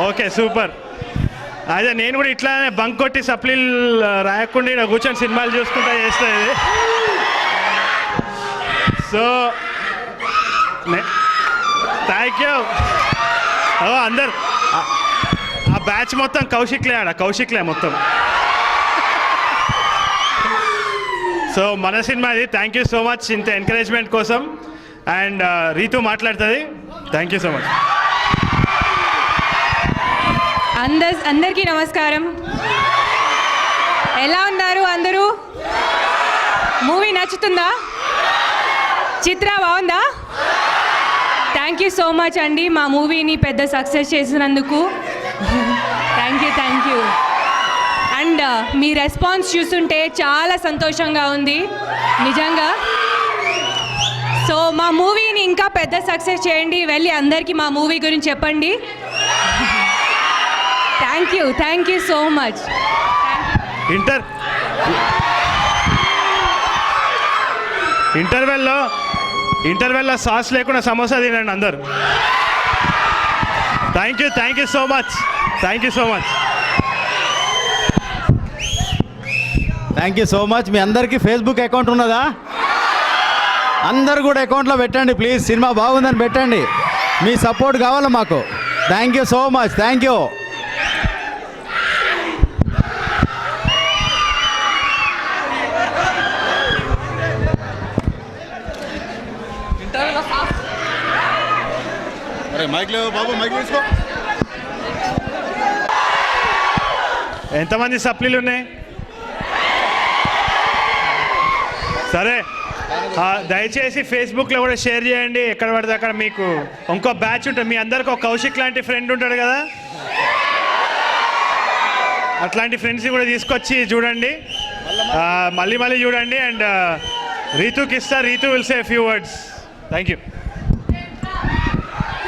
Okay super. అదే నేను కూడా ఇట్లానే బంక్ కొట్టి సప్లీలు రాయకుండా ఇక్కడ కూర్చొని సినిమాలు చూసుకుంటా చేస్తుంది. So thank you. అందరు ఆ బ్యాచ్ మొత్తం కౌశిక్లే మొత్తం. సో మన సినిమాది. థ్యాంక్ యూ సో మచ్ ఇంత ఎంకరేజ్మెంట్ కోసం. అండ్ రీతు మాట్లాడుతుంది. Thank you so much. అందరికీ నమస్కారం. ఎలా ఉన్నారు అందరూ? మూవీ నచ్చుతుందా? చిత్ర బాగుందా? థ్యాంక్ యూ సో మచ్ అండి మా మూవీని పెద్ద సక్సెస్ చేసినందుకు. Thank you. And me response చూస్తుంటే చాలా సంతోషంగా ఉంది నిజంగా. సో మా మూవీని ఇంకా పెద్ద సక్సెస్ చేయండి. వెళ్ళి అందరికీ మా మూవీ గురించి చెప్పండి. Thank you so much. ఇంటర్వెల్లో సాస్ లేకుండా సమోసా తినండి అందరు. Thank you so much. Thank you so much. మీ అందరికీ ఫేస్బుక్ అకౌంట్ ఉన్నదా? అందరు కూడా అకౌంట్లో పెట్టండి ప్లీజ్. సినిమా బాగుందని పెట్టండి. మీ సపోర్ట్ కావాలి మాకు. Thank you so much. Thank you. ఎంతమంది సప్లీలు ఉన్నాయి? సరే దయచేసి ఫేస్బుక్లో కూడా షేర్ చేయండి. ఎక్కడ పడితే అక్కడ మీకు ఇంకో బ్యాచ్ ఉంటుంది. మీ అందరికి ఒక కౌశిక్ లాంటి ఫ్రెండ్ ఉంటాడు కదా, అట్లాంటి ఫ్రెండ్స్ని కూడా తీసుకొచ్చి చూడండి. మళ్ళీ చూడండి. అండ్ రీతుకి ఇస్తా. Ritu will say few words. Thank you.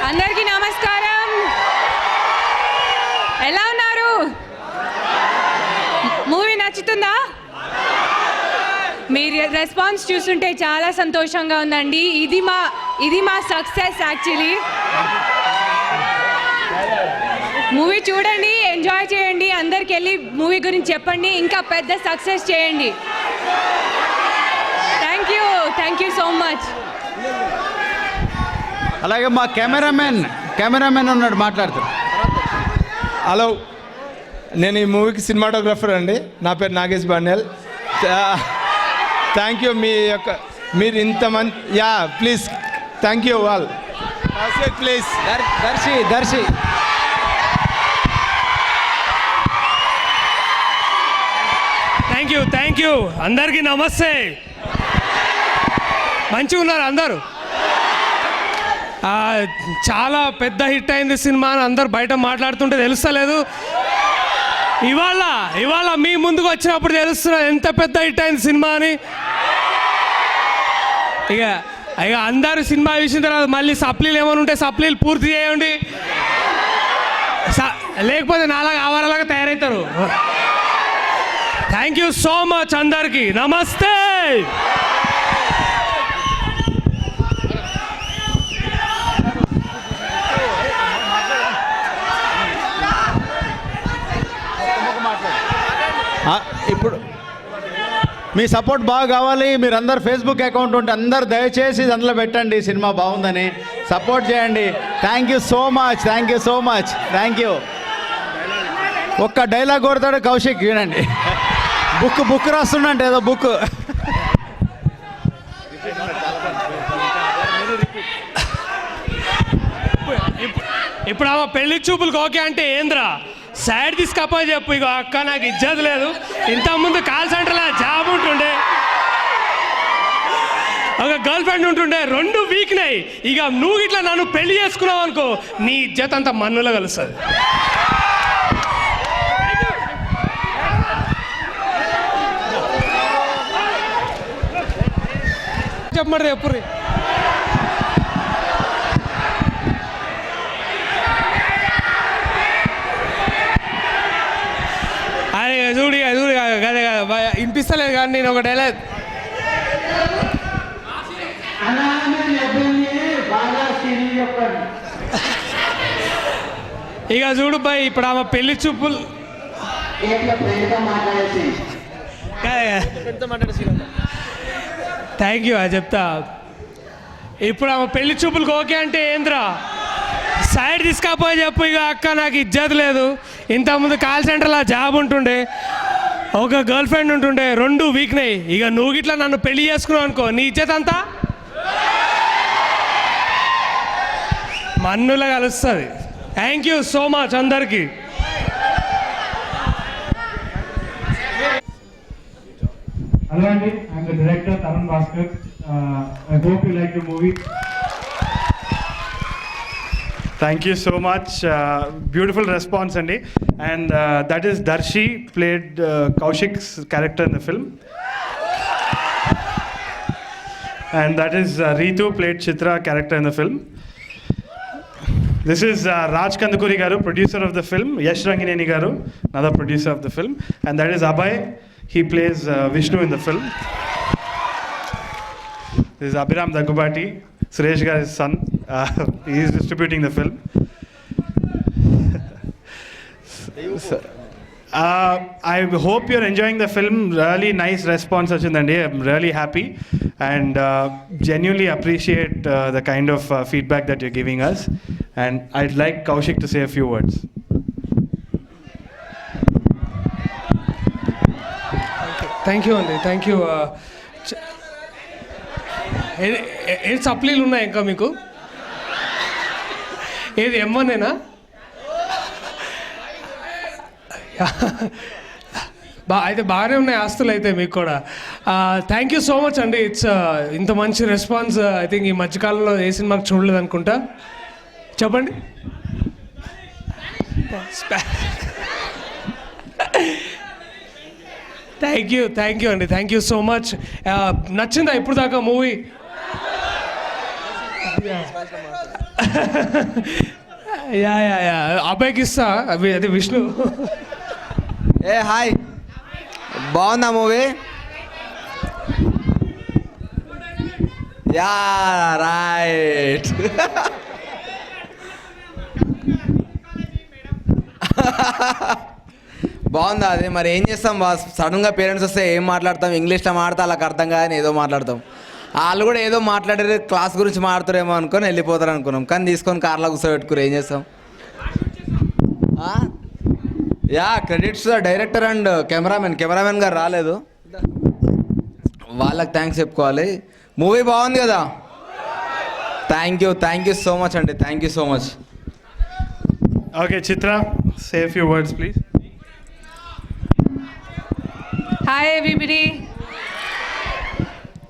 అందరికీ నమస్కారం. ఎలా ఉన్నారు? మూవీ నచ్చుతుందా? మీ రెస్పాన్స్ చూస్తుంటే చాలా సంతోషంగా ఉందండి. ఇది మా సక్సెస్ యాక్చువల్లీ. మూవీ చూడండి, ఎంజాయ్ చేయండి. అందరికి వెళ్ళి మూవీ గురించి చెప్పండి. ఇంకా పెద్ద సక్సెస్ చేయండి. Thank you so much. అలాగే మా కెమెరామెన్ ఉన్నాడు, మాట్లాడుతాడు. హలో, నేను ఈ మూవీకి సినిమాటోగ్రఫర్ అండి. నా పేరు నాగేష్ బాన్యల్. థ్యాంక్ యూ మీరు ఇంతమంది. Please thank you all. Please Darshi thank you. అందరికీ నమస్తే. మంచిగా ఉన్నారు అందరూ? చాలా పెద్ద హిట్ అయింది సినిమా అని అందరు బయట మాట్లాడుతుంటే తెలుస్తలేదు. ఇవాళ మీ ముందుకు వచ్చినప్పుడు తెలుస్తున్నది ఎంత పెద్ద హిట్ అయింది సినిమా అని. ఇక అందరూ సినిమా చూసిన తర్వాత మళ్ళీ సప్లీలు ఏమైనా ఉంటే సప్లీలు పూర్తి చేయండి. లేకపోతే నాలాగా ఆవారాలాగా తయారవుతారు. థ్యాంక్ యూ సో మచ్ అందరికీ. నమస్తే. ఇప్పుడు మీ సపోర్ట్ బాగా కావాలి. మీరు అందరు ఫేస్బుక్ అకౌంట్ ఉంటే అందరు దయచేసి అందులో పెట్టండి. సినిమా బాగుందని సపోర్ట్ చేయండి. Thank you so much. Thank you. ఒక్క డైలాగ్ కొడతాడు కౌశిక్, వినండి. బుక్ రాస్తుండంటే ఏదో బుక్. ఇప్పుడు ఆమె పెళ్లి చూపులకు ఓకే అంటే ఏంద్రా సైడ్ తీసుకపో చెప్పు. ఇక అక్క నాకు ఇజ్జత్ లేదు. ఇంతకుముందు కాల్ సెంటర్లో జాబ్ ఉంటుండే, ఒక గర్ల్ ఫ్రెండ్ ఉంటుండే, 2 వీక్నాయి. ఇక నువ్వు ఇట్లా నన్ను పెళ్లి చేసుకున్నావు అనుకో, నీ ఇజ్జత్ అంతా మన్నులో కలుస్తుంది. చెప్పమంటారు ఎప్పుడు? అరే చూడు కదే వినిపిస్తలేదు కానీ నేను ఒక డైలాగ్ ఇక చూడు బాయ్ ఇప్పుడు ఆమె పెళ్లి చూపులు థ్యాంక్ యూ చెప్తా. ఇప్పుడు ఆమె పెళ్లి చూపులకు ఓకే అంటే ఏంద్రా సైడ్ తీసుకపోయి చెప్పు. ఇక అక్క నాకు ఇజ్జత్ లేదు, ఇంతకుముందు కాల్ సెంటర్లో జాబ్ ఉంటుండే, ఒక గర్ల్ ఫ్రెండ్ ఉంటుండే, 2 వీక్నాయి. ఇక నువ్వు గిట్లా నన్ను పెళ్లి చేసుకున్నావు అనుకో, నీ ఇజ్జత్ అంతా మన్నులా కలుస్తుంది. థ్యాంక్ యూ సో మచ్ అందరికీ. Hello Andy, I'm the director Tarun Bhaskar. I hope you like the movie. Thank you so much. Beautiful response, Andy. And that is Darshi played Kaushik's character in the film. And that is Ritu played Chitra character in the film. This is Raj Kandukuri garu, producer of the film. Yash Rangineni garu, another producer of the film. And that is Abhay. He plays Vishnu in the film. This is Abhiram Dagubati, Suresh Gar's son. He is distributing the film. I hope you're enjoying the film. Really nice response, Achindandi. I'm really happy and genuinely appreciate the kind of feedback that you're giving us. And I'd like Kaushik to say a few words. Thank you అండి, thank you. ఏది సప్లీలు ఉన్నాయి ఇంకా మీకు? ఏది M1నేనా? అయితే బాగానే ఉన్నాయి ఆస్తులు అయితే మీకు కూడా. థ్యాంక్ యూ సో మచ్ అండి. ఇట్స్ ఇంత మంచి రెస్పాన్స్ ఐ థింక్ ఈ మధ్యకాలంలో ఏ సినిమాకి చూడలేదు అనుకుంటా. చెప్పండి. థ్యాంక్ యూ అండి, థ్యాంక్ యూ సో మచ్. నచ్చిందా ఇప్పుడు దాకా మూవీ? యా అబ్బాయికి ఇస్తా, అది విష్ణు. హాయ్, బాగుందా మూవీ? Yeah right. బాగుందా అది? మరి ఏం చేస్తాం బాస్, సడన్గా పేరెంట్స్ వస్తే ఏం మాట్లాడతాం? ఇంగ్లీష్లో మాట్లాడితే వాళ్ళకి అర్థం కాదని ఏదో మాట్లాడతాం. వాళ్ళు కూడా ఏదో మాట్లాడారు, క్లాస్ గురించి మాట్లాడతారేమో అనుకొని వెళ్ళిపోతారు అనుకున్నాం, కానీ తీసుకొని కార్లో కూర్చోబెట్టుకుని ఏం చేస్తాం? Yeah credits director and cameraman గారు రాలేదు, వాళ్ళకి థ్యాంక్స్ చెప్పుకోవాలి. మూవీ బాగుంది కదా? థ్యాంక్ యూ సో మచ్ అండి, thank you so much. Okay, Chitra, say a few words, please. Hi everybody.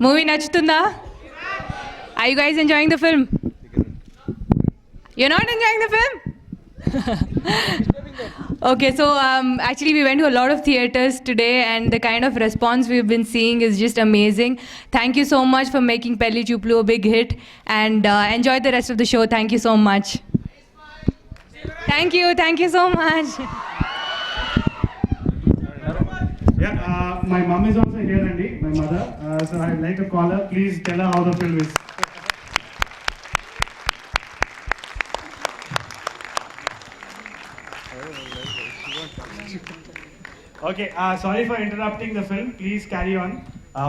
Movie nachutunda? Are you guys enjoying the film? You're not enjoying the film? Okay, so actually we went to a lot of theaters today and the kind of response we've been seeing is just amazing. Thank you so much for making Pelli Choopulu a big hit and enjoy the rest of the show. Thank you so much. Thank you so much. Yeah, my mom is also here, Andy, my mother. So I'd like to call her. Please tell her how the film is. Okay, sorry for interrupting the film. Please carry on.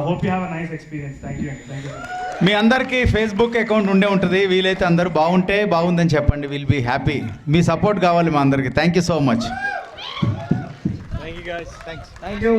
Hope you have a nice experience. Thank you. మీ అందరికీ Facebook account ఉండే ఉంటుంది, వీలైతే అందరూ బాగుంటే బాగుందని చెప్పండి. Will be happy. మీ support కావాలి మా అందరికీ. Thank you so much. Thank you guys. Thanks. Thank you.